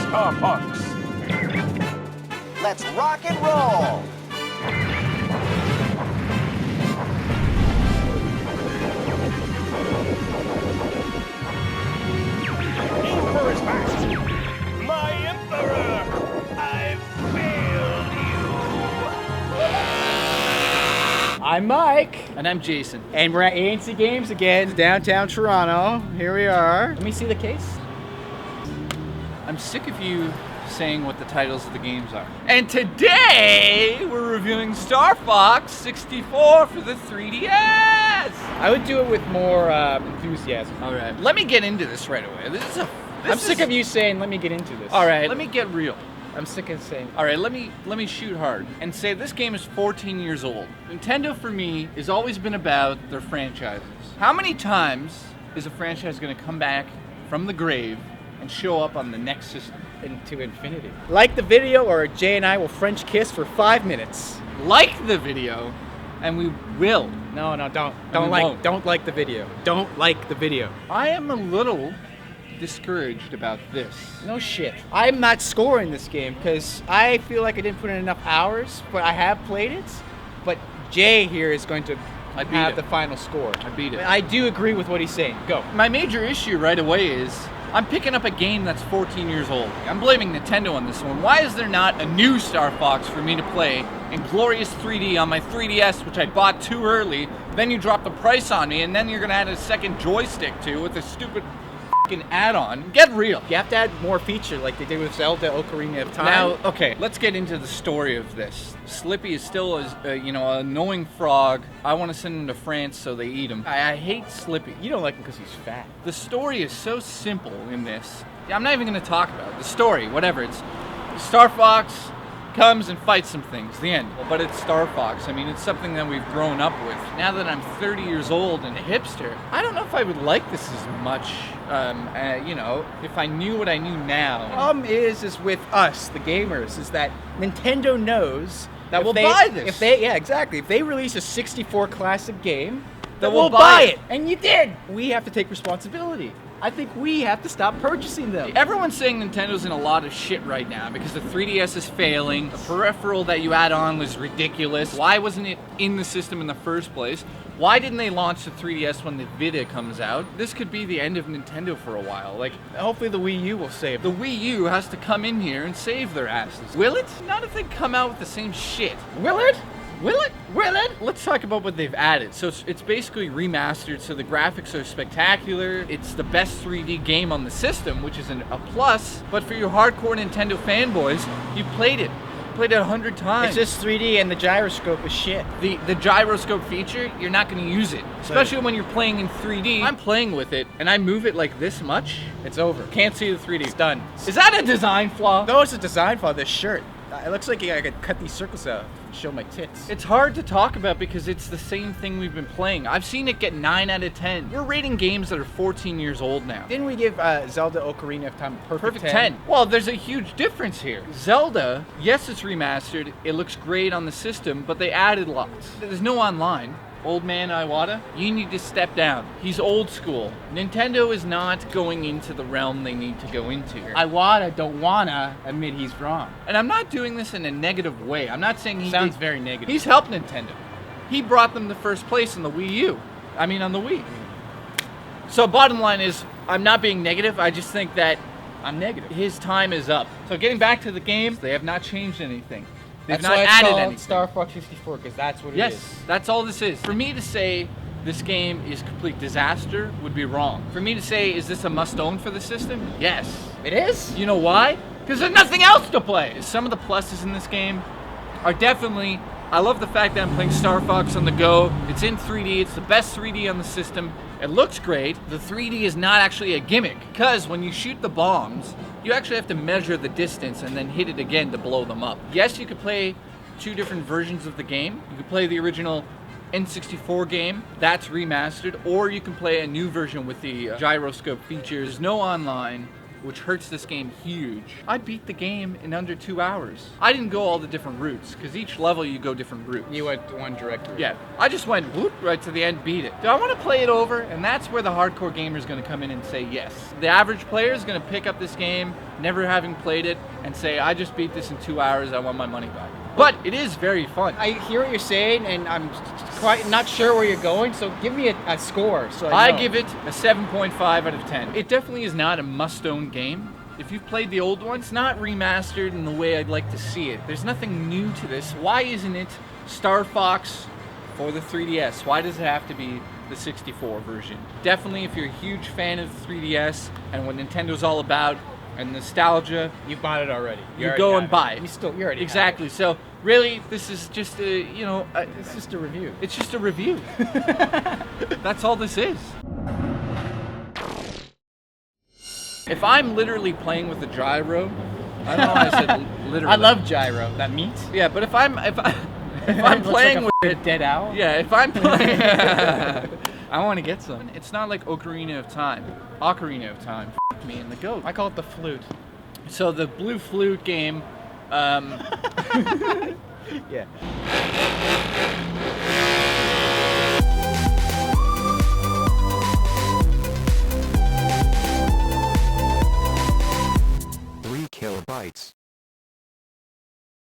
Star Fox. Let's rock and roll! Emperor is back! My Emperor! I've failed you! I'm Mike. And I'm Jason. And we're at ANC Games again, downtown Toronto. Here we are. Let me see the case. I'm sick of you saying what the titles of the games are. And today, we're reviewing Star Fox 64 for the 3DS! I would do it with more enthusiasm. All right, let me get into this right away. I'm sick of you saying, let me get into this. All right, let me get real. I'm sick of saying. All right, let me shoot hard and say this game is 14 years old. Nintendo, for me, has always been about their franchises. How many times is a franchise going to come back from the grave and show up on the next system? Into infinity. Like the video, or Jay and I will French kiss for 5 minutes. Like the video, and we will. No, don't won't. Don't like the video. Don't like the video. I am a little discouraged about this. No shit. I'm not scoring this game because I feel like I didn't put in enough hours, but I have played it. But Jay here is going to have the final score. I beat it. I do agree with what he's saying. Go. My major issue right away is I'm picking up a game that's 14 years old. I'm blaming Nintendo on this one. Why is there not a new Star Fox for me to play in glorious 3D on my 3DS, which I bought too early? Then you drop the price on me, and then you're gonna add a second joystick to with a stupid f***ing add-on. Get real. You have to add more feature like they did with Zelda Ocarina of Time. Now, okay, let's get into the story of this. Slippy is still an annoying frog. I want to send him to France so they eat him. I hate Slippy. You don't like him because he's fat. The story is so simple in this. I'm not even going to talk about it. The story, whatever. It's Star Fox comes and fights some things. The end. But it's Star Fox. I mean, it's something that we've grown up with. Now that I'm 30 years old and a hipster, I don't know if I would like this as much. If I knew what I knew now. Problem is with us, the gamers, is that Nintendo knows that we'll buy this. If they release a 64 classic game, that we'll buy it. And you did. We have to take responsibility. I think we have to stop purchasing them. Everyone's saying Nintendo's in a lot of shit right now because the 3DS is failing. The peripheral that you add on was ridiculous. Why wasn't it in the system in the first place? Why didn't they launch the 3DS when the Vita comes out? This could be the end of Nintendo for a while. Like, hopefully the Wii U will save the them. Wii U has to come in here and save their asses. Will it? Not if they come out with the same shit. Will it? Will it? Will it? Let's talk about what they've added. So it's basically remastered, so the graphics are spectacular. It's the best 3D game on the system, which is a plus. But for your hardcore Nintendo fanboys, you've played it. Played it 100 times. It's just 3D and the gyroscope is shit. The gyroscope feature, you're not going to use it. Especially when you're playing in 3D. I'm playing with it, and I move it like this much. It's over. Can't see the 3D. It's done. Is that a design flaw? No, it's a design flaw, this shirt. It looks like I could cut these circles out and show my tits. It's hard to talk about because it's the same thing we've been playing. I've seen it get 9 out of 10. We're rating games that are 14 years old now. Didn't we give Zelda Ocarina of Time a perfect 10? Well, there's a huge difference here. Zelda, yes, it's remastered. It looks great on the system, but they added lots. There's no online. Old man Iwata, you need to step down. He's old school. Nintendo is not going into the realm they need to go into. Iwata don't wanna admit he's wrong. And I'm not doing this in a negative way. I'm not saying he sounds very negative. He's helped Nintendo. He brought them to first place on the Wii U. I mean, on the Wii. So bottom line is, I'm not being negative. I just think that I'm negative. His time is up. So getting back to the game, they have not changed anything. They've That's not why it's added called anything. Star Fox 64, because that's what it is. Yes, that's all this is. For me to say this game is complete disaster would be wrong. For me to say, is this a must-own for the system? Yes. It is? You know why? Because there's nothing else to play. Some of the pluses in this game are definitely, I love the fact that I'm playing Star Fox on the go. It's in 3D. It's the best 3D on the system. It looks great. The 3D is not actually a gimmick, because when you shoot the bombs, you actually have to measure the distance and then hit it again to blow them up. Yes, you could play 2 different versions of the game. You could play the original N64 game, that's remastered, or you can play a new version with the gyroscope features. There's no online. which hurts this game huge. I beat the game in under 2 hours. I didn't go all the different routes, because each level you go different routes. You went one direct route. Yeah, I just went whoop right to the end, beat it. Do I want to play it over? And that's where the hardcore gamer is going to come in and say yes. The average player is going to pick up this game, never having played it, and say, I just beat this in 2 hours, I want my money back. But it is very fun. I hear what you're saying, and I'm quite not sure where you're going, so give me a score. So I know. give it a 7.5 out of 10. It definitely is not a must-own game. If you've played the old one, it's not remastered in the way I'd like to see it. There's nothing new to this. Why isn't it Star Fox for the 3DS? Why does it have to be the 64 version? Definitely, if you're a huge fan of the 3DS and what Nintendo's all about, and nostalgia, You bought it already. you go and buy it. You already Exactly. So really, this is just a, It's just a review. it's just a review. That's all this is. If I'm literally playing with a gyro, I don't know why I said literally. I love gyro. That meat. Yeah, but if I'm Looks playing like with a dead owl. yeah, if I'm playing, I want to get some. It's not like Ocarina of Time. Ocarina of Time. F me and the goat. I call it the flute. So the Blue Flute game. Yeah.